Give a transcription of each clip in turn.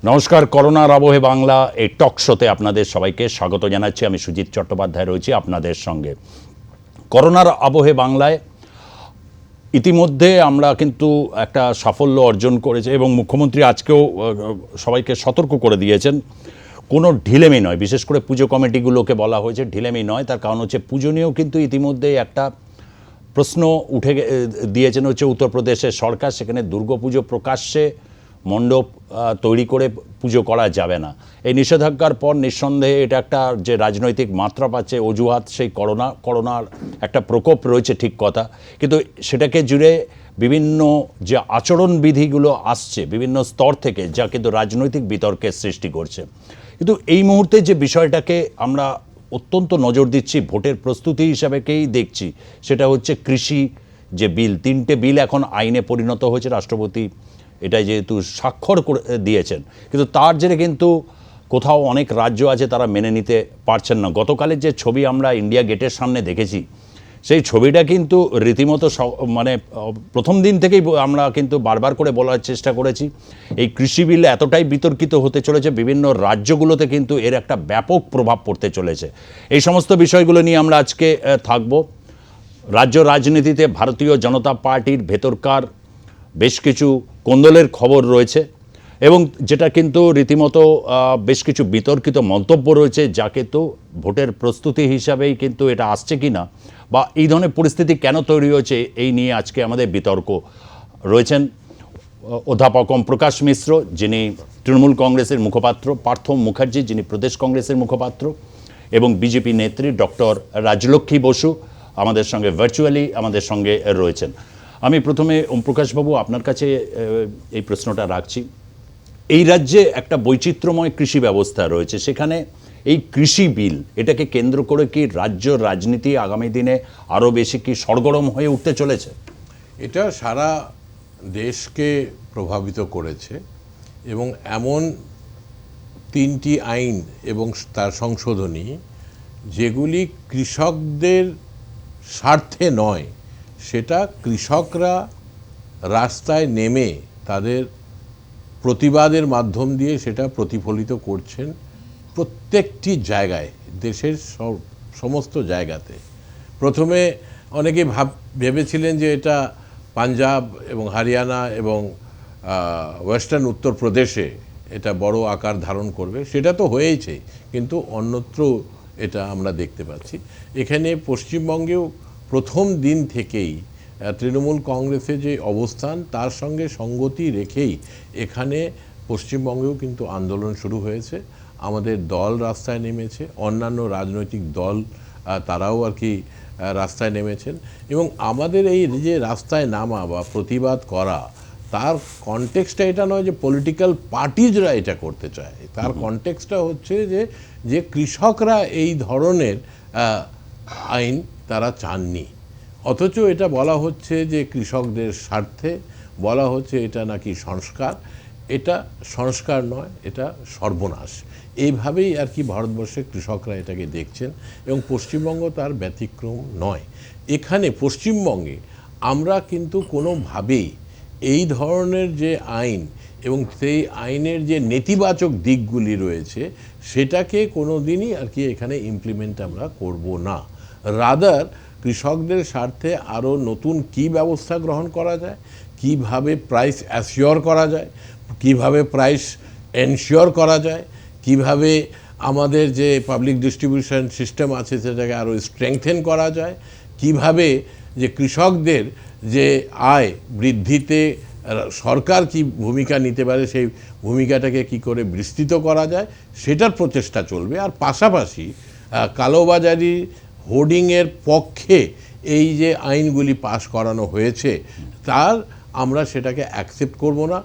নমস্কার, করোনার আবহে বাংলা এই টক শোতে আপনাদের সবাইকে স্বাগত জানাচ্ছি। আমি সুজিত চট্টোপাধ্যায় রয়েছি আপনাদের সঙ্গে। করোনার আবহে বাংলায় ইতিমধ্যে আমরা কিন্তু একটা সাফল্য অর্জন করেছি এবং মুখ্যমন্ত্রী আজকেও সবাইকে সতর্ক করে দিয়েছেন, কোনো ঢিলেমি নয়। বিশেষ করে পুজো কমিটিগুলোকে বলা হয়েছে ঢিলেমি নয়। তার কারণ হচ্ছে পুজো নিয়েও কিন্তু ইতিমধ্যেই একটা প্রশ্ন উঠে দিয়েছেন হচ্ছে উত্তরপ্রদেশের সরকার। সেখানে দুর্গাপুজো প্রকাশ্যে মণ্ডপ তৈরি করে পুজো করা যাবে না। এই নিষেধাজ্ঞার পর নিঃসন্দেহে এটা একটা যে রাজনৈতিক মাত্রা পাচ্ছে অজুহাত, সেই করোনার একটা প্রকোপ রয়েছে, ঠিক কথা। কিন্তু সেটাকে জুড়ে বিভিন্ন যে আচরণবিধিগুলো আসছে বিভিন্ন স্তর থেকে, যা কিন্তু রাজনৈতিক বিতর্কের সৃষ্টি করছে। কিন্তু এই মুহূর্তে যে বিষয়টাকে আমরা অত্যন্ত নজর দিচ্ছি, ভোটের প্রস্তুতি হিসাবেকেই দেখছি, সেটা হচ্ছে কৃষি যে বিল। 3টে বিল এখন আইনে পরিণত হয়েছে, রাষ্ট্রপতি এটাই যেহেতু স্বাক্ষর করে দিয়েছেন, কিন্তু তার জেরে কিন্তু কোথাও অনেক রাজ্য আছে তারা মেনে নিতে পারছেন না। গতকালের যে ছবি আমরা ইন্ডিয়া গেটের সামনে দেখেছি, সেই ছবিটা কিন্তু রীতিমতো মানে প্রথম দিন থেকেই আমরা কিন্তু বারবার করে বলার চেষ্টা করেছি, এই কৃষি বিল এতটাই বিতর্কিত হতে চলেছে, বিভিন্ন রাজ্যগুলোতে কিন্তু এর একটা ব্যাপক প্রভাব পড়তে চলেছে। এই সমস্ত বিষয়গুলো নিয়ে আমরা আজকে থাকব। রাজ্য রাজনীতিতে ভারতীয় জনতা পার্টির ভেতরকার বেশ কিছু কোন্দলের খবর রয়েছে এবং যেটা কিন্তু রীতিমতো বেশ কিছু বিতর্কিত মন্তব্য রয়েছে, যা কিন্তু ভোটের প্রস্তুতি হিসাবেই কিন্তু এটা আসছে কি না, বা এই ধরনের পরিস্থিতি কেন তৈরি হয়েছে, এই নিয়ে আজকে আমাদের বিতর্ক। রয়েছেন অধ্যাপক ওম প্রকাশ মিশ্র, যিনি তৃণমূল কংগ্রেসের মুখপাত্র, পার্থ মুখার্জি, যিনি প্রদেশ কংগ্রেসের মুখপাত্র, এবং বিজেপি নেত্রী ডক্টর রাজলক্ষ্মী বসু আমাদের সঙ্গে ভার্চুয়ালি আমাদের সঙ্গে রয়েছেন। আমি প্রথমে ওম প্রকাশবাবু আপনার কাছে এই প্রশ্নটা রাখছি। এই রাজ্যে একটা বৈচিত্র্যময় কৃষি ব্যবস্থা রয়েছে, সেখানে এই কৃষি বিল, এটাকে কেন্দ্র করে কি রাজ্য রাজনীতি আগামী দিনে আরও বেশি কি সরগরম হয়ে উঠতে চলেছে? এটা সারা দেশকে প্রভাবিত করেছে এবং এমন 3টি আইন এবং তার সংশোধনী যেগুলি কৃষকদের স্বার্থে নয়, সেটা কৃষকরা রাস্তায় নেমে তাদের প্রতিবাদের মাধ্যম দিয়ে সেটা প্রতিফলিত করছেন প্রত্যেকটি জায়গায়, দেশের সমস্ত জায়গাতে। প্রথমে অনেকে ভেবেছিলেন যে এটা পাঞ্জাব এবং হরিয়ানা এবং ওয়েস্টার্ন উত্তরপ্রদেশে এটা বড় আকার ধারণ করবে, সেটা তো হয়েইছে, কিন্তু অন্যত্র এটা আমরা দেখতে পাচ্ছি। এখানে পশ্চিমবঙ্গেও প্রথম দিন থেকেই তৃণমূল কংগ্রেসের যে অবস্থান, তার সঙ্গে সঙ্গতি রেখেই এখানে পশ্চিমবঙ্গেও কিন্তু আন্দোলন শুরু হয়েছে। আমাদের দল রাস্তায় নেমেছে, অন্যান্য রাজনৈতিক দল তারাও আর কি রাস্তায় নেমেছেন। এবং আমাদের এই যে রাস্তায় নামা বা প্রতিবাদ করা, তার কনটেক্সটটা এটা নয় যে পলিটিক্যাল পার্টিজরা এটা করতে চায়, তার কনটেক্সটটা হচ্ছে যে কৃষকরা এই ধরনের আইন তারা চাননি। অথচ এটা বলা হচ্ছে যে কৃষকদের স্বার্থে, বলা হচ্ছে এটা নাকি সংস্কার। এটা সংস্কার নয়, এটা সর্বনাশ। এইভাবেই আর কি ভারতবর্ষের কৃষকরা এটাকে দেখছেন এবং পশ্চিমবঙ্গ তার ব্যতিক্রম নয়। এখানে পশ্চিমবঙ্গে আমরা কিন্তু কোনোভাবেই এই ধরনের যে আইন এবং সেই আইনের যে নেতিবাচক দিকগুলি রয়েছে, সেটাকে কোনো দিনই আর কি এখানে ইমপ্লিমেন্ট আমরা করব না। রাদার কৃষকদের স্বার্থে আরও নতুন কি ব্যবস্থা গ্রহণ করা যায়, কিভাবে প্রাইস অ্যাসিওর করা যায়, কিভাবে প্রাইস এনশিওর করা যায়, কিভাবে আমাদের যে পাবলিক ডিস্ট্রিবিউশন সিস্টেম আছে সেটাকে আরও স্ট্রেংথেন করা যায়, কিভাবে যে কৃষকদের যে আয় বৃদ্ধিতে সরকার কি ভূমিকা নিতে পারে, সেই ভূমিকাটাকে কি করে বিস্তৃত করা যায়, সেটার প্রচেষ্টা চলবে। আর পাশাপাশি কালোবাজারি হোর্ডিংয়ের পক্ষে এই যে আইনগুলি পাশ করানো হয়েছে, তার আমরা সেটাকে অ্যাকসেপ্ট করব না।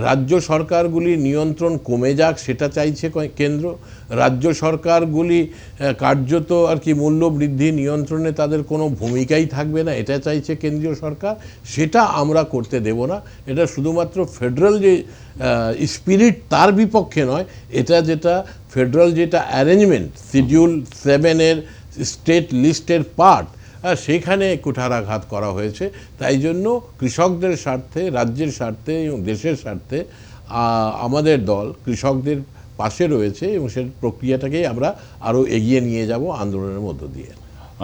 রাজ্য সরকারগুলি নিয়ন্ত্রণ কমে যাক, সেটা চাইছে কেন্দ্র। রাজ্য সরকারগুলি কার্যত আর কি মূল্য বৃদ্ধি নিয়ন্ত্রণে তাদের কোনো ভূমিকাই থাকবে না, এটা চাইছে কেন্দ্রীয় সরকার। সেটা আমরা করতে দেব না। এটা শুধুমাত্র ফেডারেল যে স্পিরিট তার বিপক্ষে নয়, এটা যেটা ফেডারেল যেটা অ্যারেঞ্জমেন্ট শিডিউল 7-এর স্টেট লিস্টের পার্ট, সেখানে কুঠারাঘাত করা হয়েছে। তাই জন্য কৃষকদের স্বার্থে, রাজ্যের স্বার্থে এবং দেশের স্বার্থে আমাদের দল কৃষকদের পাশে রয়েছে এবং সেই প্রক্রিয়াটাকেই আমরা আরও এগিয়ে নিয়ে যাব আন্দোলনের মধ্য দিয়ে।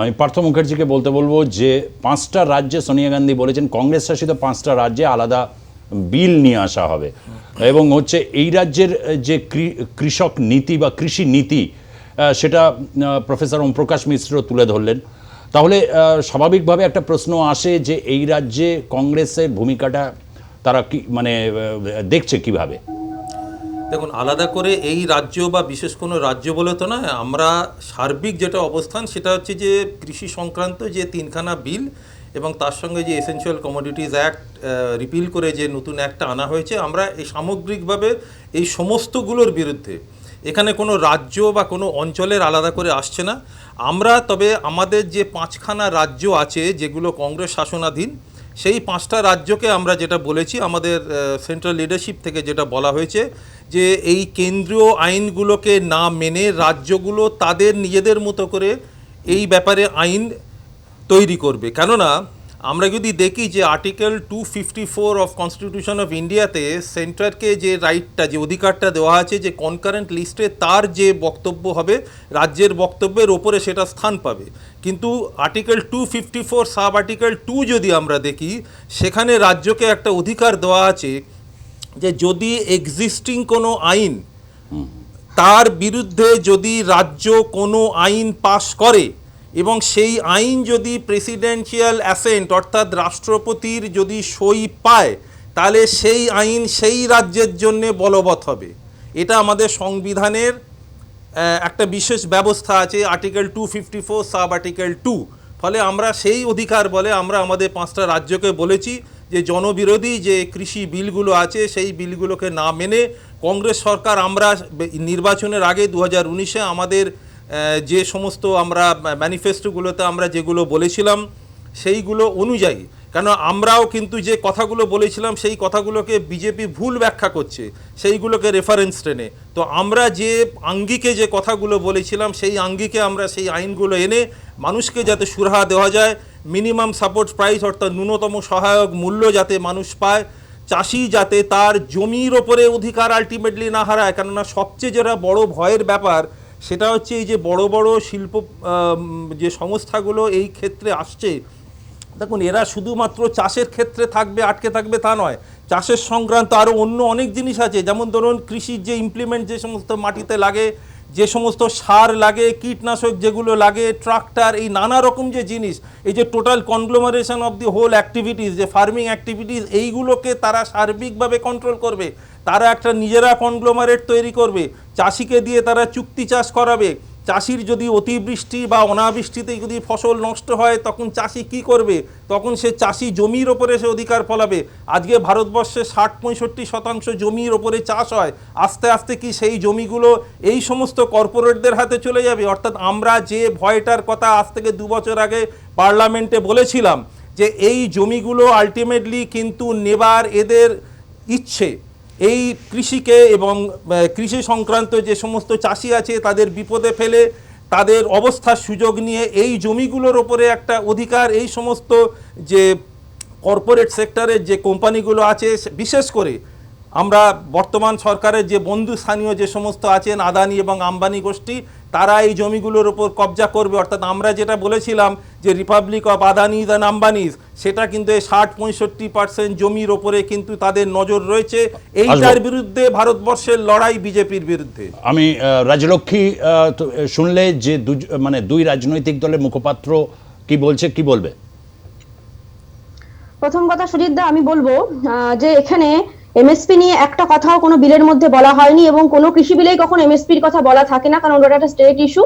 আমি পার্থ মুখার্জিকে বলতে বলবো যে 5টা রাজ্যে সোনিয়া গান্ধী বলেছেন কংগ্রেস শাসিত 5টা রাজ্যে আলাদা বিল নিয়ে আসা হবে এবং হচ্ছে এই রাজ্যের যে কৃষক নীতি বা কৃষি নীতি সেটা প্রফেসর ওম প্রকাশ মিশ্র তুলে ধরলেন। তাহলে স্বাভাবিকভাবে একটা প্রশ্ন আসে যে এই রাজ্যে কংগ্রেসের ভূমিকাটা তারা কি মানে দেখছে কিভাবে? দেখুন, আলাদা করে এই রাজ্য বা বিশেষ কোনো রাজ্য বলে তো নয়, আমরা সার্বিক যেটা অবস্থান সেটা হচ্ছে যে কৃষি সংক্রান্ত যে 3খানা বিল এবং তার সঙ্গে যে এসেনশিয়াল কমোডিটিজ অ্যাক্ট রিপিল করে যে নতুন অ্যাক্টটা আনা হয়েছে, আমরা এই সামগ্রিকভাবে এই সমস্তগুলোর বিরুদ্ধে। এখানে কোনো রাজ্য বা কোনো অঞ্চলের আলাদা করে আসছে না। আমরা তবে আমাদের যে 5খানা রাজ্য আছে যেগুলো কংগ্রেস শাসনাধীন, সেই 5টা রাজ্যকে আমরা যেটা বলেছি আমাদের সেন্ট্রাল লিডারশিপ থেকে যেটা বলা হয়েছে যে এই কেন্দ্রীয় আইনগুলোকে না মেনে রাজ্যগুলো তাদের নিজেদের মতো করে এই ব্যাপারে আইন তৈরি করবে। কেননা আমরা যদি দেখি যে আর্টিকেল 254 অফ কনস্টিটিউশন অফ ইন্ডিয়াতে সেন্টারকে যে রাইটটা, যে অধিকারটা দেওয়া আছে যে কনকারেন্ট লিস্টে তার যে বক্তব্য হবে রাজ্যের বক্তব্যের ওপরে সেটা স্থান পাবে। কিন্তু আর্টিকেল 254 সাব আর্টিকেল 2 যদি আমরা দেখি, সেখানে রাজ্যকে একটা অধিকার দেওয়া আছে যে যদি এক্সিস্টিং কোনো আইন, তার বিরুদ্ধে যদি রাজ্য কোনো আইন পাশ করে এবং সেই আইন যদি প্রেসিডেন্সিয়াল অ্যাসেন্ট অর্থাৎ রাষ্ট্রপতির যদি সই পায়, তাহলে সেই আইন সেই রাজ্যের জন্য বলবৎ হবে। এটা আমাদের সংবিধানের একটা বিশেষ ব্যবস্থা আছে আর্টিকেল 254 সাব আর্টিকেল 2। ফলে আমরা সেই অধিকার বলে আমরা আমাদের 5টা রাজ্যকে বলেছি যে জনবিরোধী যে কৃষি বিলগুলো আছে সেই বিলগুলোকে না মেনে কংগ্রেস সরকার, আমরা নির্বাচনের আগে 2019-এ আমাদের যে সমস্ত আমরা ম্যানিফেস্টোগুলোতে আমরা যেগুলো বলেছিলাম সেইগুলো অনুযায়ী, কেন আমরাও কিন্তু যে কথাগুলো বলেছিলাম সেই কথাগুলোকে বিজেপি ভুল ব্যাখ্যা করছে, সেইগুলোকে রেফারেন্স টেনে। তো আমরা যে আঙ্গিকে যে কথাগুলো বলেছিলাম সেই আঙ্গিকে আমরা সেই আইনগুলো এনে মানুষকে যাতে সুরাহা দেওয়া যায়, মিনিমাম সাপোর্ট প্রাইস অর্থাৎ ন্যূনতম সহায়ক মূল্য যাতে মানুষ পায়, চাষি যাতে তার জমির ওপরে অধিকার আলটিমেটলি না হারায়। কেননা সবচেয়ে যেটা বড় ভয়ের ব্যাপার সেটা হচ্ছে এই যে বড় বড় শিল্প যে সংস্থাগুলো এই ক্ষেত্রে আসছে, দেখুন এরা শুধুমাত্র চাষের ক্ষেত্রে থাকবে, আটকে থাকবে তা নয়, চাষের সংক্রান্ত আরও অন্য অনেক জিনিস আছে। যেমন ধরুন কৃষির যে ইমপ্লিমেন্ট যে সমস্ত মাটিতে লাগে, যে সমস্ত সার লাগে, কীটনাশক যেগুলো লাগে, ট্রাক্টর, এই নানা রকম যে জিনিস, এই যে total conglomeration of the whole activities, যে ফার্মিং অ্যাক্টিভিটিস, এইগুলোকে তারা সার্বিকভাবে কন্ট্রোল করবে। তারা একটা নিজেরা কনগ্লোমারেট তৈরি করবে, চাষিকে দিয়ে তারা চুক্তি চাষ করাবে। চাষির যদি অতিবৃষ্টি বা অনাবৃষ্টিতে যদি ফসল নষ্ট হয় তখন চাষি কি করবে? তখন সে চাষি জমির ওপরে সে অধিকার ফলাবে। আজকে ভারতবর্ষে 60-65% জমির ওপরে চাষ হয়। আস্তে আস্তে কি সেই জমিগুলো এই সমস্ত কর্পোরেটদের হাতে চলে যাবে? অর্থাৎ আমরা যে ভয়টার কথা আজ থেকে 2 বছর আগে পার্লামেন্টে বলেছিলাম যে এই জমিগুলো আলটিমেটলি কিন্তু নেবার এদের ইচ্ছে, এই কৃষিকে এবং কৃষি সংক্রান্ত যে সমস্ত চাষি আছে তাদের বিপদে ফেলে তাদের অবস্থার সুযোগ নিয়ে এই জমিগুলোর ওপরে একটা অধিকার এই সমস্ত যে কর্পোরেট সেক্টরের যে কোম্পানিগুলো আছে, বিশেষ করে আমরা বর্তমান সরকারের যে বন্ধু স্থানীয় যে সমস্ত আছেন আদানি এবং আম্বানি গোষ্ঠী, তারা এই জমিগুলোর ওপর কবজা করবে। অর্থাৎ আমরা যেটা বলেছিলাম যে রিপাবলিক অফ আদানিজ অ্যান্ড আম্বানিজ, সেটা কিন্তু 60-65% জমির ওপরে কিন্তু তাদের নজর রয়েছে। এইটার বিরুদ্ধে ভারতবর্ষের লড়াই বিজেপির বিরুদ্ধে। আমি রাজলক্ষ্মী শুনলে যে দুই রাজনৈতিক দলের মুখপাত্র কি বলছে, কি বলবে? প্রথম কথা সুজিত দা, আমি বলবো যে এখানে এমএসপি নিয়ে একটা কথাও কোনো বিলের মধ্যে বলা হয়নি এবং কোনো কৃষি বিলেই কখন এমএসপির কথা বলা থাকে না, কারণ ওটা একটা স্টেট ইস্যু।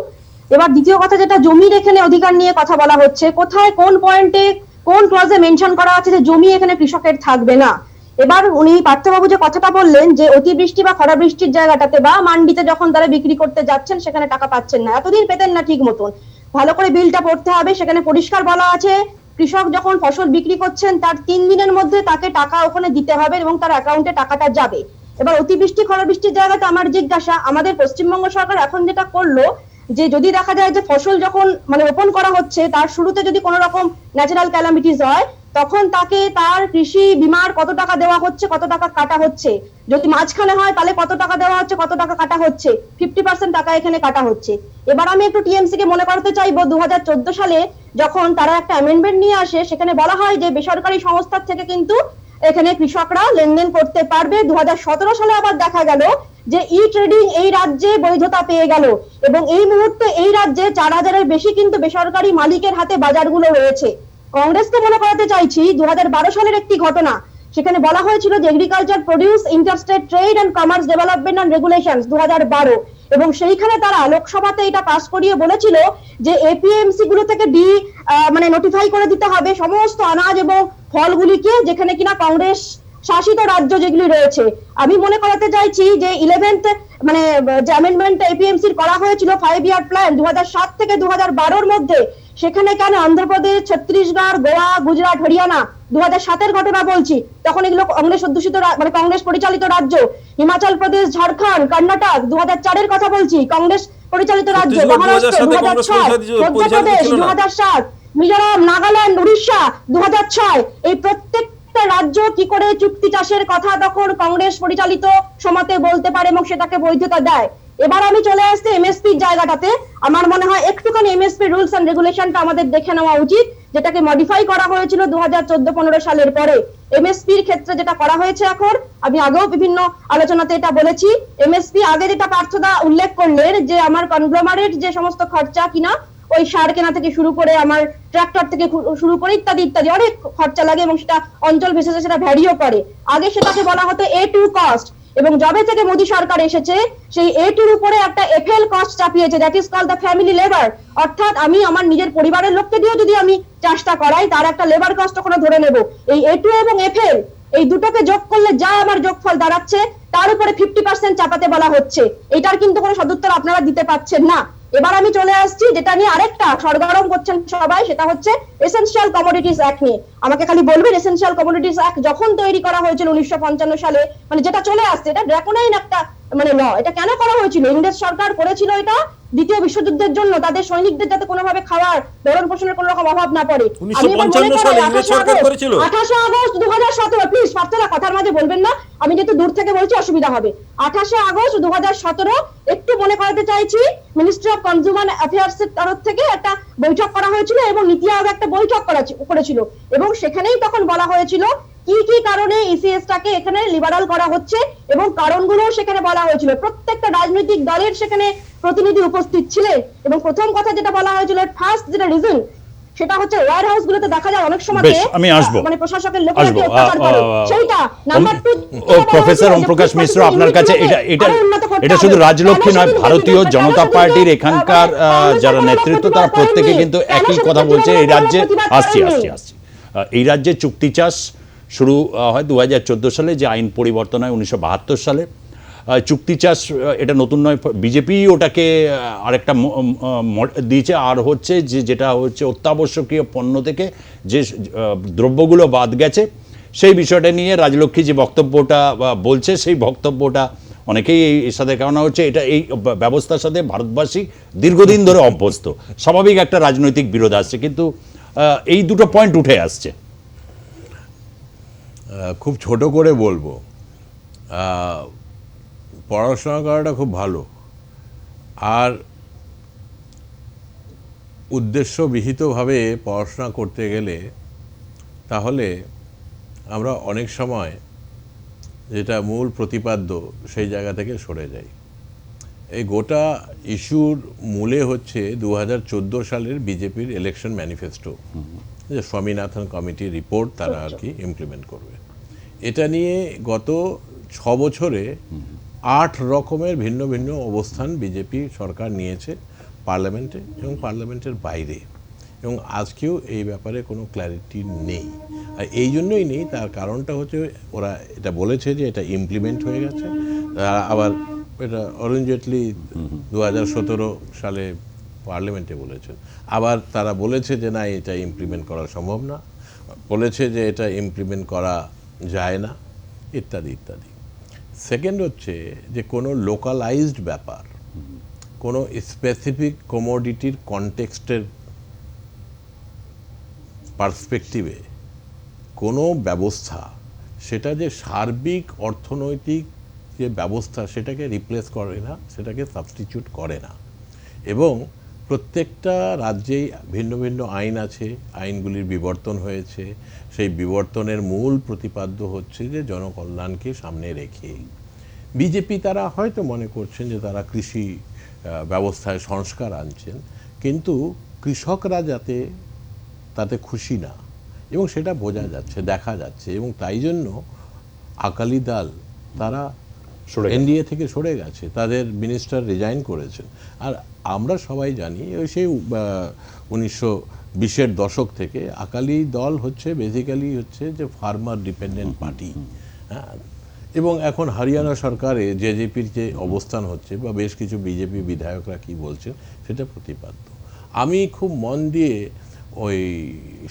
এবার দ্বিতীয় কথা, যেটা জমির এখানে অধিকার নিয়ে কথা বলা হচ্ছে, কোথায় কোন পয়েন্টে কোন ক্লজে মেনশন করা আছে যে জমি এখানে কৃষকের থাকবে না? এবার উনি পার্থবাবু যে কথাটা বললেন যে অতিবৃষ্টি বা খরা বৃষ্টির জায়গাটাতে বা মান্ডিতে যখন তারা বিক্রি করতে যাচ্ছেন সেখানে টাকা পাচ্ছেন না, এতদিন পেতেন না ঠিক মতন, ভালো করে বিলটা পড়তে হবে। সেখানে পরিষ্কার বলা আছে কৃষক যখন ফসল বিক্রি করছেন তার 3 দিনের মধ্যে তাকে টাকা ওখানে দিতে হবে এবং তার অ্যাকাউন্টে টাকাটা যাবে। এবার অতিবৃষ্টি খরা বৃষ্টির জায়গাতে আমার জিজ্ঞাসা, আমাদের পশ্চিমবঙ্গ সরকার এখন যেটা করলো যে যদি দেখা যায় যে ফসল যখন রোপণ করা হচ্ছে তার শুরুতে যদি কোনো রকম ন্যাচারাল ক্যালামিটিস হয়, তখন তাকে তার কৃষি বীমার কত টাকা দেওয়া হচ্ছে, কত টাকা কাটা হচ্ছে, যদি মাঝখানে হয় তাহলে কত টাকা দেওয়া হচ্ছে, কত টাকা কাটা হচ্ছে, 50% টাকা এখানে কাটা হচ্ছে। এবার আমি একটু টিএমসি কে মনে করাতে চাইবো 2014 সালে যখন তারা একটা অ্যামেন্ডমেন্ট নিয়ে আসে, সেখানে বলা হয় যে বেসরকারি সংস্থার থেকে কিন্তু এখানে কৃষকরা লেনদেন করতে পারবে। 2017 সালে আবার দেখা গেল যে ই ট্রেডিং এই রাজ্যে বৈধতা পেয়ে গেল এবং এই মুহূর্তে এই রাজ্যে 4000-এর বেশি কিন্তু বেসরকারি মালিকের হাতে বাজারগুলো রয়েছে। কংগ্রেসকে মনে করাতে চাইছি 2012 সালের একটি ঘটনা, সেখানে বলা হয়েছিল যে agriculture produce interstate trade and commerce development and regulations 2012, এবং সেইখানে তারা লোকসভাতে এটা পাস করিয়ে বলেছিল যে এপিএমসি গুলো থেকে মানে নোটিফাই করে দিতে হবে সমস্ত আনাজ এবং ফলগুলিকে, যেখানে কিনা কংগ্রেস শাসিত রাজ্য যেগুলি রয়েছে। আমি মনে করাতে চাইছি যে 11th মানে যে অ্যামেন্ডমেন্ট এপিএমসির করা হয়েছিল 5 ইয়ার প্ল্যান 2007 থেকে 2012-এর মধ্যে, সেখানে কেন অন্ধ্রপ্রদেশ, ছত্তিশগড়, গোয়া, গুজরাট, হরিয়ানা 2007-এর ঘটনা বলছি, তখন এগুলো কংগ্রেস অধ্যুষিত মানে কংগ্রেস পরিচালিত রাজ্য, হিমাচল প্রদেশ, ঝাড়খণ্ড, কর্ণাটক 2004-এর কথা বলছি, কংগ্রেস পরিচালিত রাজ্য, মহারাষ্ট্র 2006, মধ্যপ্রদেশ 2007, মিজোরাম, নাগাল্যান্ড, উড়িষ্যা 2006, এই প্রত্যেকটা রাজ্য কি করে চুক্তি চাষের কথা তখন কংগ্রেস পরিচালিত সমাতে বলতে পারে এবং সেটাকে বৈধতা দেয়। এবার আমি চলে আসছি এমএসপির জায়গাটাতে। আমার মনে হয় একটুখানি এমএসপি রুলস এন্ড রেগুলেশনটা আমাদের দেখে নেওয়া উচিত, যেটাকে মডিফাই করা হয়েছিল 2014-15 সালের পরে। এমএসপির ক্ষেত্রে যেটা করা হয়েছে এখন, আমি আগেও বিভিন্ন আলোচনাতে এটা বলেছি, এমএসপি আগে যেটা পার্থদা উল্লেখ করলেন যে আমার কনগ্লোমারেট যে সমস্ত খরচা কিনা, ওই সার কেনা থেকে শুরু করে আমার ট্রাক্টর থেকে শুরু করে ইত্যাদি ইত্যাদি অনেক খরচা লাগে এবং সেটা অঞ্চল বিশেষে সেটা ভ্যারিও করে। আগে সেটাকে বলা হতো A2 কস্ট, এবং যবে থেকে মোদী সরকার এসেছে সেই A2-র উপরে একটা FL কস্ট চাপিয়েছে, that is called the family labour. অর্থাৎ আমি আমার নিজের পরিবারের লোককে দিয়েও যদি আমি চাষটা করাই তার একটা লেবার কস্ট ওখানে ধরে নেব। এই A2 এবং FL এই দুটোকে যোগ করলে যা আমার যোগফল দাঁড়াচ্ছে তার উপরে 50% চাপাতে বলা হচ্ছে। এটার কিন্তু কোনো সদুত্তর আপনারা দিতে পারছেন না। এবার আমি চলে আসছি যেটা নিয়ে আরেকটা সরগরম করছেন সবাই, সেটা হচ্ছে এসেনশিয়াল কমোডিটিস অ্যাক্ট নিয়ে। আমাকে খালি বলবেন এসেনশিয়াল কমোডিটিস অ্যাক্ট যখন তৈরি করা হয়েছিল 1955 সালে, মানে যেটা চলে আসছে, এটা ড্রাকোনাইন একটা মানে ল, এটা কেন করা হয়েছিল? ইংরেজ সরকার করেছিল এটা দ্বিতীয় বিশ্বযুদ্ধের জন্য, তাদের সৈনিকদের যাতে কোনোভাবে খাওয়ার ভরণ পোষণের কোনো রকম অভাব না পড়ে। 1955 সালে ইংরেজ সরকার করেছিল। 28 আগস্ট 2017, প্লিজ পার্থনা কথার মাঝে বলবেন না, আমি যেহেতু দূর থেকে বলছি অসুবিধা হবে। 28 আগস্ট 2017 একটু মনে করাতে চাইছি মিনিস্ট্রি অফ কনজিউমার অ্যাফেয়ার্স এর তরফ থেকে একটা বৈঠক করা হয়েছিল এবং নীতি আয়োগ একটা বৈঠক করেছিল, এবং সেখানেই তখন বলা হয়েছিল কি কি কারণে ইসিএসটাকে এখানে লিবারাল করা হচ্ছে এবং কারণগুলো সেখানে বলা হয়েছিল। প্রত্যেকটা রাজনৈতিক দলের সেখানে প্রতিনিধি উপস্থিত ছিলেন এবং প্রথম কথা যেটা বলা হয়েছিল, ফার্স্ট যেটা রিজন, সেটা হচ্ছে ওয়্যার হাউস গুলোতে দেখা যায় অনেক সময় আমি আসবো, মানে প্রশাসকের লোকেরা অত্যাচার করে, সেইটা নাম্বার 2। প্রফেসর ওম প্রকাশ মিশ্র, আপনার কাছে এটা শুধু রাজলক্ষ্মী নয়, ভারতীয় জনতা পার্টির এখানকার যারা নেতৃত্ব তারা প্রত্যেকে কিন্তু একই কথা বলছে। এই রাজ্যে আসছি এই রাজ্যে চুক্তি চাষ শুরু হয় 2014 সালে, যে আইন পরিবর্তন হয় 1972 সালে। চুক্তি চাষ এটা নতুন নয়, বিজেপি ওটাকে আরেকটা দিয়েছে। আর হচ্ছে যেটা হচ্ছে অত্যাবশ্যকীয় পণ্য থেকে যে দ্রব্যগুলো বাদ গেছে, সেই বিষয়টা নিয়ে রাজলক্ষ্মী যে বক্তব্যটা বলছে, সেই বক্তব্যটা অনেকেই এর সাথে কারণ হচ্ছে এটা এই ব্যবস্থার সাথে ভারতবাসী দীর্ঘদিন ধরে অভ্যস্ত, স্বাভাবিক একটা রাজনৈতিক বিরোধ আসছে, কিন্তু এই দুটো পয়েন্ট উঠে আসছে। খুব ছোট করে বলবো, পড়াশোনা করাটা খুব ভালো, আর উদ্দেশ্যবিহিতভাবে পড়াশোনা করতে গেলে তাহলে আমরা অনেক সময় যেটা মূল প্রতিপাদ্য সেই জায়গা থেকে সরে যাই। এই গোটা ইস্যুর মূলে হচ্ছে 2014 সালের বিজেপির ইলেকশন ম্যানিফেস্টো, যে স্বামীনাথন কমিটির রিপোর্ট তারা আর কি ইমপ্লিমেন্ট করবে। এটা নিয়ে গত 6 বছরে 8 রকমের ভিন্ন ভিন্ন অবস্থান বিজেপি সরকার নিয়েছে পার্লামেন্টে এবং পার্লামেন্টের বাইরে, এবং আজকেও এই ব্যাপারে কোনো ক্ল্যারিটি নেই। আর এই জন্যই নেই, তার কারণটা হচ্ছে ওরা এটা বলেছে যে এটা ইমপ্লিমেন্ট হয়ে গেছে, আবার এটা অরুণ জেটলি 2017 সালে পার্লামেন্টে বলেছেন, আবার তারা বলেছে যে না এটা ইমপ্লিমেন্ট করা সম্ভব না, বলেছে যে এটা ইমপ্লিমেন্ট করা যায় না, ইত্যাদি ইত্যাদি। সেকেন্ড হচ্ছে যে কোনো লোকালাইজড ব্যাপার, কোনো স্পেসিফিক কমোডিটির কনটেক্সটের পার্সপেক্টিভে কোনো ব্যবস্থা সেটা যে সার্বিক অর্থনৈতিক যে ব্যবস্থা সেটাকে রিপ্লেস করে না, সেটাকে সাবস্টিটিউট করে না। এবং প্রত্যেকটা রাজ্যেই ভিন্ন ভিন্ন আইন আছে, আইনগুলির বিবর্তন হয়েছে। সেই বিবর্তনের মূল প্রতিপাদ্য হচ্ছে যে জনকল্যাণকে সামনে রেখে বিজেপি তারা হয়তো মনে করছেন যে তারা কৃষি ব্যবস্থায় সংস্কার আনছেন, কিন্তু কৃষকরা যাতে তাতে খুশি না, এবং সেটা বোঝা যাচ্ছে, দেখা যাচ্ছে। এবং তাই জন্য আকালি দল তারা এনডিএ থেকে সরে গেছে, তাদের মিনিস্টার রিজাইন করেছেন। আর আমরা সবাই জানি ওই সেই 1920-এর দশক থেকে আকালি দল হচ্ছে বেসিক্যালি হচ্ছে যে ফার্মার ডিপেন্ডেন্ট পার্টি। হ্যাঁ, এবং এখন হরিয়ানা সরকারে জেজেপির যে অবস্থান হচ্ছে বা বেশ কিছু বিজেপি বিধায়করা কি বলছেন সেটা প্রতিপাদ্য। আমি খুব মন দিয়ে ওই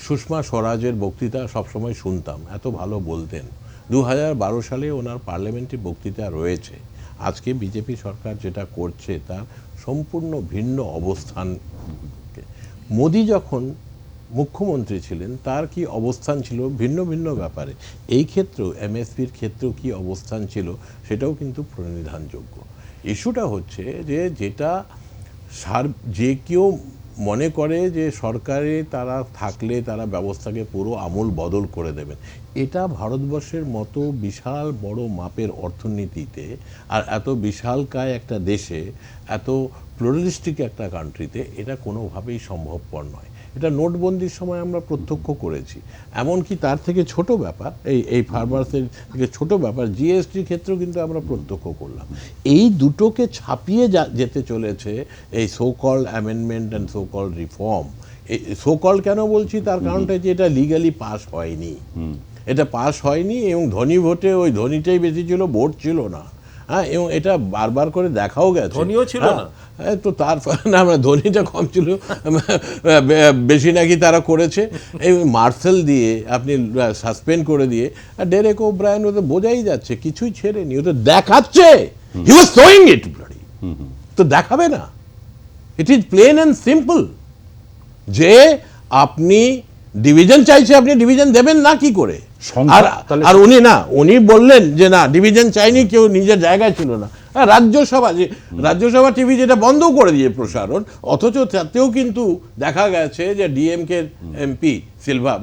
সুষমা স্বরাজের বক্তৃতা সবসময় শুনতাম, এত ভালো বলতেন। 2012 সালে ওনার পার্লামেন্টে বক্তৃতা রয়েছে। আজকে বিজেপি সরকার যেটা করছে তার সম্পূর্ণ ভিন্ন অবস্থান। মোদি যখন মুখ্যমন্ত্রী ছিলেন তার কি অবস্থান ছিল ভিন্ন ভিন্ন ব্যাপারে, এই ক্ষেত্রেও এমএসপির ক্ষেত্রেও কি অবস্থান ছিল সেটাও কিন্তু প্রণিধানযোগ্য। ইস্যুটা হচ্ছে যে যেটা যে কেউ মনে করে যে সরকারে তারা থাকলে তারা ব্যবস্থাকে পুরো আমূল বদল করে দেবেন, এটা ভারতবর্ষের মতো বিশাল বড় মাপের অর্থনীতিতে আর এত বিশালকায় একটা দেশে, এত প্লুরালিস্টিক একটা কান্ট্রিতে এটা কোনোভাবেই সম্ভবপর নয়। এটা নোটবন্দির সময় আমরা প্রত্যক্ষ করেছি। এমনকি তার থেকে ছোট ব্যাপার, এই ফার্মার্সের থেকে ছোট ব্যাপার জিএসটির ক্ষেত্রেও কিন্তু আমরা প্রত্যক্ষ করলাম। এই দুটোকে ছাপিয়ে যেতে চলেছে এই so called amendment and so called reform. এই সো কল্ড কেন বলছি, তার কারণটা যে এটা লিগালি পাস হয়নি, এটা পাস হয়নি এবং ধনী ভোটে ওই ধনীটাই বেশি ছিল, ভোট ছিল না। হ্যাঁ, এবং এটা বারবার করে দেখাও গেছে, ধনীও ছিল না। তো তার না, আমরা ধনীটা কম ছিল, বেশি নাকি তারা করেছে। এই মার্সেল দিয়ে আপনি সাসপেন্ড করে দিয়ে ডেরেক ওব্রায়ান, ও তো বোঝাই যাচ্ছে কিছুই ছেড়েনি, ও তো দেখাচ্ছে, হি ওয়াজ শোয়িং ইট ব্লাডি। তো দেখাবে না, it is plain and simple যে আপনি ডিভিশন চাইছে, আপনি ডিভিশন দেবেন না কি করে? আর উনি বললেন যে না ডিভিশন চাইনি, কেউ নিজের জায়গায় ছিল না। রাজ্যসভা টিভি যেটা বন্ধ করে দিয়ে প্রসারণ, অথচ তাতেও কিন্তু দেখা গেছে যে ডিএমকে এমপি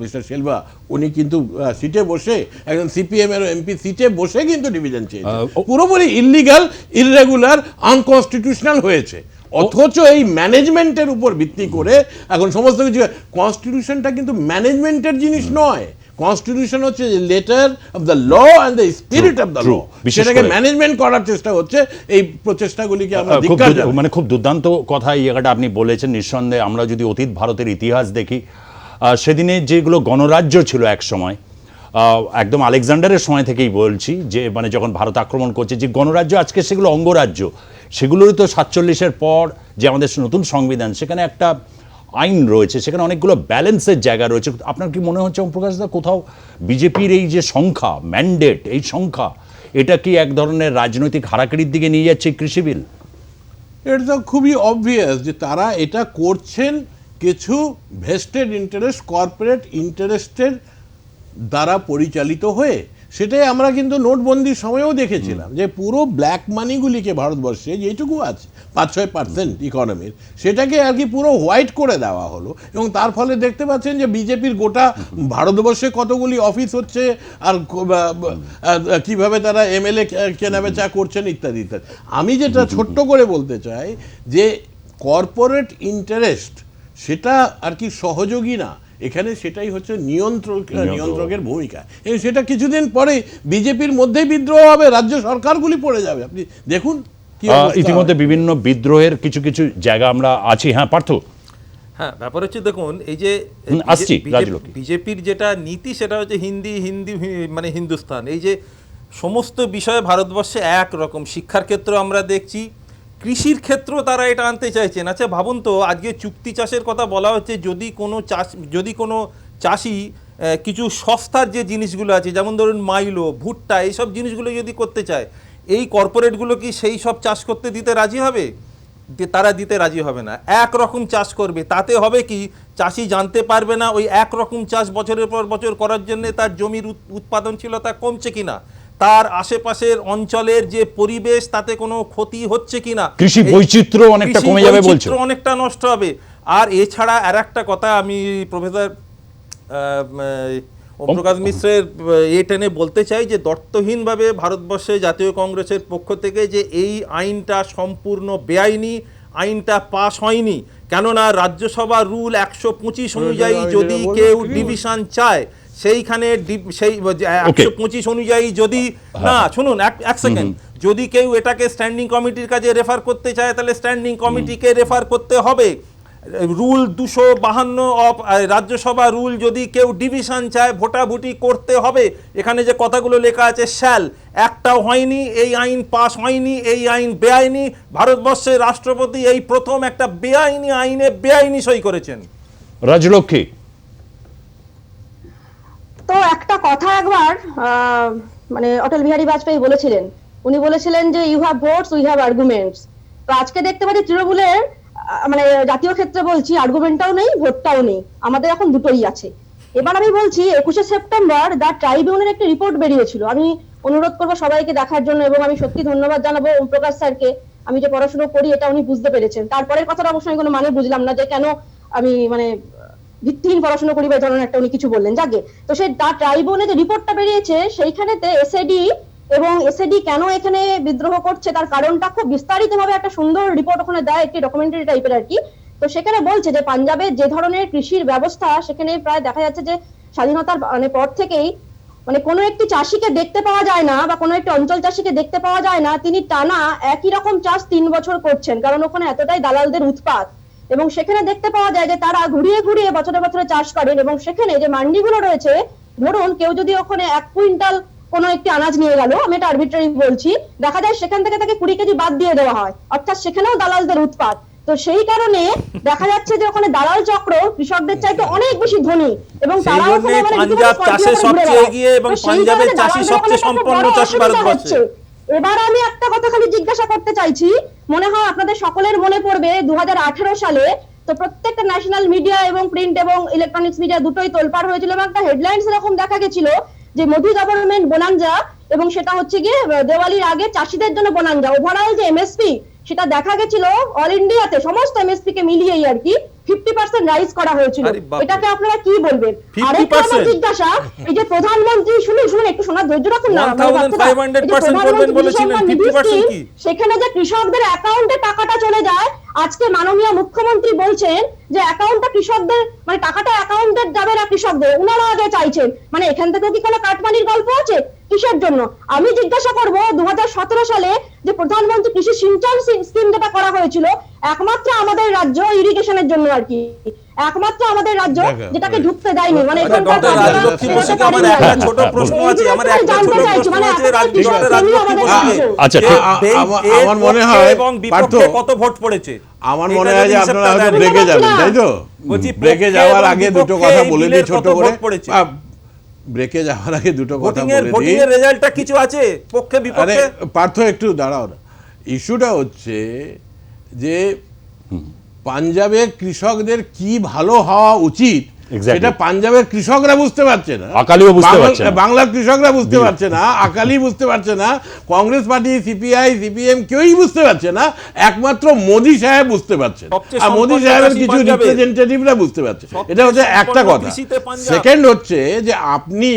মিস্টার সিলভা উনি কিন্তু সিটে বসে, একজন সিপিএম এর এমপি সিটে বসে কিন্তু ডিভিশন চেয়েছে। পুরোপুরি ইললিগাল, ইররেগুলার, আনকনস্টিটিউশনাল হয়েছে। অথচ এই ম্যানেজমেন্টের উপর ভিত্তি করে এখন সমস্ত কিছু। কনস্টিটিউশনটা কিন্তু ম্যানেজমেন্টের জিনিস নয়, কনস্টিটিউশন হচ্ছে letter of the law and the spirit of the law. সেটাকে ম্যানেজমেন্ট করার চেষ্টা হচ্ছে, এই প্রচেষ্টাগুলিকে আমরা ধিক্কার জানাই। মানে খুব দুর্দান্ত কথা এই জায়গাটা আপনি বলেছেন। নিঃসন্দেহে আমরা যদি অতীত ভারতের ইতিহাস দেখি, সেদিনে যেগুলো গণরাজ্য ছিল এক সময়, একদম আলেকজান্ডারের সময় থেকেই বলছি, যে মানে যখন ভারত আক্রমণ করছে যে গণরাজ্য, আজকে সেগুলো অঙ্গরাজ্য। সেগুলোরই তো 47-এর পর যে আমাদের নতুন সংবিধান, সেখানে একটা আইন রয়েছে, সেখানে অনেকগুলো ব্যালেন্সের জায়গা রয়েছে। আপনার কি মনে হচ্ছে ওমপ্রকাশ দা, কোথাও বিজেপির এই যে সংখ্যা, ম্যান্ডেট, এই সংখ্যা, এটা কি এক ধরনের রাজনৈতিক হারাকিরির দিকে নিয়ে যাচ্ছে কৃষি বিল? এটা তো খুবই অবভিয়াস যে তারা এটা করছেন কিছু ভেস্টেড ইন্টারেস্ট, কর্পোরেট ইন্টারেস্টের দ্বারা পরিচালিত হয়ে। সেটাই আমরা কিন্তু নোটবন্দির সময়ও দেখেছিলাম, যে পুরো ব্ল্যাক মানিগুলিকে ভারতবর্ষে যেটুকু আছে 5-6% ইকোনমির, সেটাকে আর কি পুরো হোয়াইট করে দেওয়া হলো। এবং তার ফলে দেখতে পাচ্ছেন যে বিজেপির গোটা ভারতবর্ষে কতগুলি অফিস হচ্ছে, আর কিভাবে তারা এমএলএ কেনাবেচা করছেন ইত্যাদি ইত্যাদি। আমি যেটা ছোট্ট করে বলতে চাই যে কর্পোরেট ইন্টারেস্ট সেটা আর কি সহযোগী না, এখানে সেটাই হচ্ছে নিয়ন্ত্রকের ভূমিকা। এবং সেটা কিছুদিন পরে বিজেপির মধ্যেই বিদ্রোহ হবে, রাজ্য সরকারগুলি পড়ে যাবে। আপনি দেখুন ইতিমধ্যে বিভিন্ন বিদ্রোহের কিছু কিছু জায়গা আমরা আছি। হ্যাঁ পার্থ। হ্যাঁ, ব্যাপার হচ্ছে দেখুন, এই যে বিজেপির যেটা নীতি সেটা হচ্ছে হিন্দি মানে হিন্দুস্তান। এই যে সমস্ত বিষয়ে ভারতবর্ষে একরকম, শিক্ষার ক্ষেত্রে আমরা দেখছি, কৃষির ক্ষেত্রেও তারা এটা আনতে চাইছেন। আচ্ছা ভাবুন তো, আজকে চুক্তি চাষের কথা বলা হচ্ছে, যদি কোনো চাষি কিছু সস্তার যে জিনিসগুলো আছে, যেমন ধরুন মাইলো, ভুট্টা, এইসব জিনিসগুলো যদি করতে চায়, এই কর্পোরেটগুলো কি সেই সব চাষ করতে দিতে রাজি হবে? তারা দিতে রাজি হবে না। একরকম চাষ করবে, তাতে হবে কি চাষি জানতে পারবে না ওই একরকম চাষ বছরের পর বছর করার জন্য তার জমির উৎপাদনশীলতা কমছে কিনা, তার আশেপাশের অঞ্চলের যে পরিবেশ তাতে কোনো ক্ষতি হচ্ছে কিনা, কৃষি বৈচিত্র্য অনেকটা কমে যাবে বলছো? অনেকটা নষ্ট হবে। আর এছাড়া আর একটা কথা আমি প্রফেসর ওমপ্রকাশ মিশ্রের টেনে বলতে চাই যে দর্থহীনভাবে ভারতবর্ষে জাতীয় কংগ্রেসের পক্ষ থেকে যে এই আইনটা সম্পূর্ণ বেআইনি, আইনটা পাস হয়নি, কেননা রাজ্যসভা রুল 125 অনুযায়ী যদি কেউ ডিভিশন চায় সেইখানে সেই 125 অনুযায়ী যদি না, শুনুন এক সেকেন্ড, যদি কেউ এটাকে স্ট্যান্ডিং কমিটির কাছে রেফার করতে চায় তাহলে স্ট্যান্ডিং কমিটিকে রেফার করতে হবে। রুল 252 অফ রাজ্যসভা রুল যদি কেউ ডিভিশন চায় ভোটাভুটি করতে হবে। এখানে যে কথাগুলো লেখা আছে শ্যাল, একটাও হয়নি, এই আইন পাস হয়নি, এই আইন বেআইনি। ভারতবর্ষের রাষ্ট্রপতি এই প্রথম একটা বেআইনি আইনে বেআইনি সই করেছেন। রাজলক্ষ্মী, তো একটা কথা একবার মানে অটল বিহারী বাজপেয়ী বলেছিলেন, উনি বলেছিলেন যে you have votes we have arguments. তো আজকে দেখতে পাচ্ছি তৃণমূলের মানে জাতীয় ক্ষেত্রে বলছি আর্গুমেন্টটাও নেই, ভোটটাও নেই, আমাদের এখন দুটোই আছে। এবার আমি বলছি 21শে সেপ্টেম্বর দ্য ট্রাইবিউনের একটি রিপোর্ট বেরিয়েছিল, আমি অনুরোধ করবো সবাইকে দেখার জন্য, এবং আমি সত্যি ধন্যবাদ জানাবো ওমপ্রকাশ স্যারকে, আমি যে পড়াশোনা করি এটা উনি বুঝতে পেরেছেন। তারপরের কথাটা অবশ্যই কোনো মানে বুঝলাম না যে কেন আমি মানে ভিত্তিহীন পড়াশোনা করি বা এই ধরনের একটা উনি কিছু বললেন, যাকে তো সেই দ্য ট্রাইবিউনে যে রিপোর্টটা বেরিয়েছে সেইখানেতে এসএডি এবং এসএডি কেন এখানে বিদ্রোহ করছে তার কারণটা খুব বিস্তারিতভাবে একটা সুন্দর রিপোর্ট ওখানে দেয়, একটি ডকুমেন্টারি টাইপের আর কি। তো সেখানে বলছে যে পাঞ্জাবের যে ধরনের কৃষির ব্যবস্থা সেখানে প্রায় দেখা যাচ্ছে যে স্বাধীনতার মানে পর থেকেই মানে কোনো একটি চাষিকে দেখতে পাওয়া যায় না বা কোনো একটি অঞ্চল চাষিকে দেখতে পাওয়া যায় না তিনি টানা একই রকম চাষ 3 বছর করছেন, কারণ ওখানে এতটাই দালালদের উৎপাত। এবং সেখানে দেখতে পাওয়া যায় যে তারা ঘুরিয়ে ঘুরিয়ে বছরে বছরে চাষ করেন, এবং সেখানে যে মান্ডিগুলো রয়েছে, ধরুন কেউ যদি ওখানে 1 কুইন্টাল কোনো একটি আনাজ নিয়ে গেল, আমি এটা আরবিট্রারি বলছি, দেখা যায় সেখান থেকে তাকে 20 কেজি বাদ দিয়ে দেওয়া হয়, অর্থাৎ সেখানেও দালালদের উৎপাত। তো সেই কারণে দেখা যাচ্ছে যে ওখানে দালাল চক্র কৃষকদের চাইতে অনেক বেশি ধনী, এবং তারা ওখানে মানে পাঞ্জাব চাষে সবচেয়ে এগিয়ে এবং পাঞ্জাবের চাষি সবচেয়ে সম্পন্ন চাষি ভারতবর্ষে। এবার আমি একটা কথা খালি জিজ্ঞাসা করতে চাইছি, মনে হয় আপনাদের সকলের মনে পড়বে 2018 সালে তো প্রত্যেকটা ন্যাশনাল মিডিয়া এবং প্রিন্ট এবং ইলেকট্রনিক্স মিডিয়া দুটোই তোলপাড় হয়েছিল, এবং একটা হেডলাইন্স এরকম দেখা গেছিল যে মোদি গভর্নমেন্ট বোনাঞ্জা, এবং সেটা হচ্ছে গিয়ে দেওয়ালির আগে চাষিদের জন্য বোনাঞ্জা। ওভারঅল যে এমএসপি সেটা দেখা গেছিল অল ইন্ডিয়াতে সমস্ত এমএসপি কে মিলিয়েই আর কি 50% রাইজ করা হয়েছিল। এটাকে আপনারা কি বলবেন? আরেকটা আমার জিজ্ঞাসা, এই যে প্রধানমন্ত্রী শুনুন একটু শোনার ধৈর্য রাখুন না, 1500% করবেন বলেছিলেন, 50% কি সেখানে যে কৃষকদের অ্যাকাউন্টে টাকাটা চলে যায়, আজকে মাননীয় মুখ্যমন্ত্রী বলছেন যে অ্যাকাউন্টটা কৃষকদের মানে টাকাটা অ্যাকাউন্টে যাবে না কৃষকদের, উনারা আগে চাইছেন, মানে এখান থেকে কি কোনো কাটমানির গল্প আছে? কিসের জন্য? আমি জিজ্ঞাসা করব 2017 সালে যে প্রধানমন্ত্রী কৃষি সিঞ্চন স্কিম যেটা করা হয়েছিল একমাত্র আমাদের রাজ্য ইরিগেশনের জন্য আর কি, একমাত্র আমাদের রাজ্য যেটাকে ঢুকতে দেয়নি, মানে এখানকার ছোট প্রশ্ন আছে, আমার একটা ছোট প্রশ্ন আছে, আচ্ছা আমার মনে হয় এবং বিপক্ষে কত ভোট পড়েছে? আমার মনে হয় যে আপনারা হয়তো ব্রেকে যাবেন, তাই তো? ব্রেকে যাওয়ার আগে দুটো কথা বলে দিই ছোট করে, ব্রেকে যাওয়ার আগে দুটো কথা বলে দিই। ভোটিং এর রেজাল্টটা কিছু আছে পক্ষে বিপক্ষে? পার্থ একটু দাঁড়াও না, ইস্যুটা হচ্ছে যে পাঞ্জাবের কৃষকদের কি ভালো হওয়া উচিত এটা পাঞ্জাবের কৃষকরা বুঝতে পারছে না, আকালিও বুঝতে পারছে না, বাংলার কৃষকরা বুঝতে পারছে না, আকালি বুঝতে পারছে না, কংগ্রেস পার্টি, সিপিআই, সিপিএম কেউই বুঝতে পারছে না, একমাত্র মোদি সাহেব বুঝতে পারছেন, আর মোদি সাহেবের কিছু রিপ্রেজেন্টেটিভরা বুঝতে পারছে। এটা হচ্ছে একটা কথা। সেকেন্ড হচ্ছে যে আপনি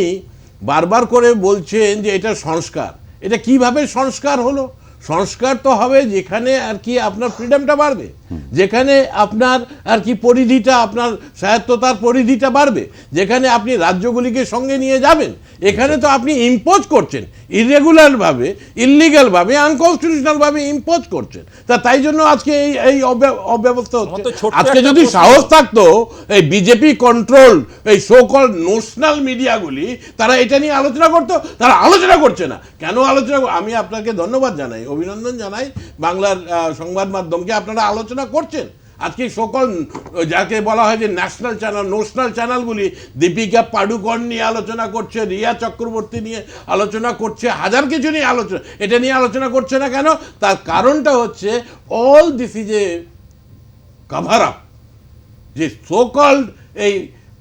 বারবার করে বলছেন যে এটা সংস্কার, এটা কিভাবে সংস্কার হলো? সংস্কার তো হবে যেখানে আর কি আপনার ফ্রিডমটা বাড়বে, যেখানে আপনার আর কি পরিধিটা, আপনার স্বায়ত্ততার পরিধিটা বাড়বে, যেখানে আপনি রাজ্যগুলিকে সঙ্গে নিয়ে যাবেন। এখানে তো আপনি ইম্পোজ করছেন ইরেগুলারভাবে, ইললিগালভাবে, আনকনস্টিটিউশনালভাবে ইম্পোজ করছেন। তাই জন্য আজকে এই অব্যবস্থা হচ্ছে। আজকে যদি সাহস থাকতো এই বিজেপি কন্ট্রোল এই সো কল ন্যাশনাল মিডিয়াগুলি, তারা এটা নিয়ে আলোচনা করতো, তারা আলোচনা করছে না। কেন আলোচনা? আমি আপনাকে ধন্যবাদ জানাই, অভিনন্দন জানাই বাংলার সংবাদ মাধ্যমকে, আপনারা আলোচনা করছেন। আজকে সকল যাকে বলা হয় যে ন্যাশনাল চ্যানেল ন্যাশনাল চ্যানেলগুলি দীপিকা পাডুকোন নিয়ে আলোচনা করছে, রিয়া চক্রবর্তী নিয়ে আলোচনা করছে, হাজার কিছু নিয়ে আলোচনা, এটা নিয়ে আলোচনা করছে না কেন? তার কারণটা হচ্ছে all this is a cover up, যে সোকল্ড এই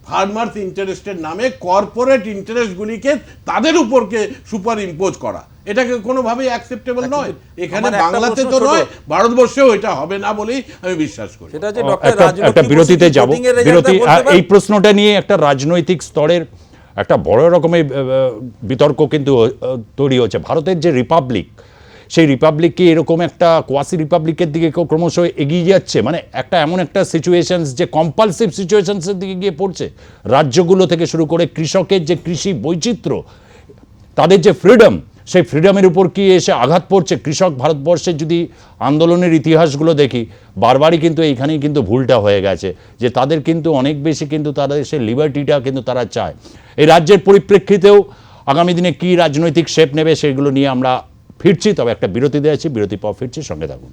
ফার্মার্স ইন্টারেস্টের নামে কর্পোরেট ইন্টারেস্টগুলিকে তাদের উপরকে সুপার ইম্পোজ করা, এটাকে কোনোভাবেই অ্যাকসেপ্টেবল নয়। এখানে আমার একটা বাংলাতে প্রশ্ন তো ছোট। নয়, ভারতবর্ষেও এটা হবে না বলেই আমি বিশ্বাস করি। সেটা যে ডক্টর একটা বিরতিতে যাব, বিরতি। এই প্রশ্নটা নিয়ে একটা রাজনৈতিক স্তরের একটা বড় রকমের বিতর্ক কিন্তু তৈরি হচ্ছে। ভারতের যে রিপাবলিক, সেই রিপাবলিক কি এরকম একটা কোয়াসি রিপাবলিকের দিকে ক্রমশ এগিয়ে যাচ্ছে? মানে একটা এমন একটা সিচুয়েশনস যে কম্পালসিভ সিচুয়েশনসের দিকে গিয়ে পড়ছে। রাজ্যগুলো থেকে শুরু করে কৃষকের যে কৃষি বৈচিত্র্য, তাদের যে ফ্রিডম, সেই ফ্রিডমের উপর কি এসে আঘাত পড়ছে? কৃষক ভারতবর্ষের যদি আন্দোলনের ইতিহাসগুলো দেখি, বারবারই কিন্তু এইখানেই কিন্তু ভুলটা হয়ে গেছে, যে তাদের কিন্তু অনেক বেশি কিন্তু তাদের সেই লিবার্টিটা কিন্তু তারা চায়। এই রাজ্যের পরিপ্রেক্ষিতেও আগামী দিনে কি রাজনৈতিক শেপ নেবে সেগুলো নিয়ে আমরা ফিরছি, তবে একটা বিরতি দিয়েছি, বিরতির পর ফিরছি, সঙ্গে থাকুন।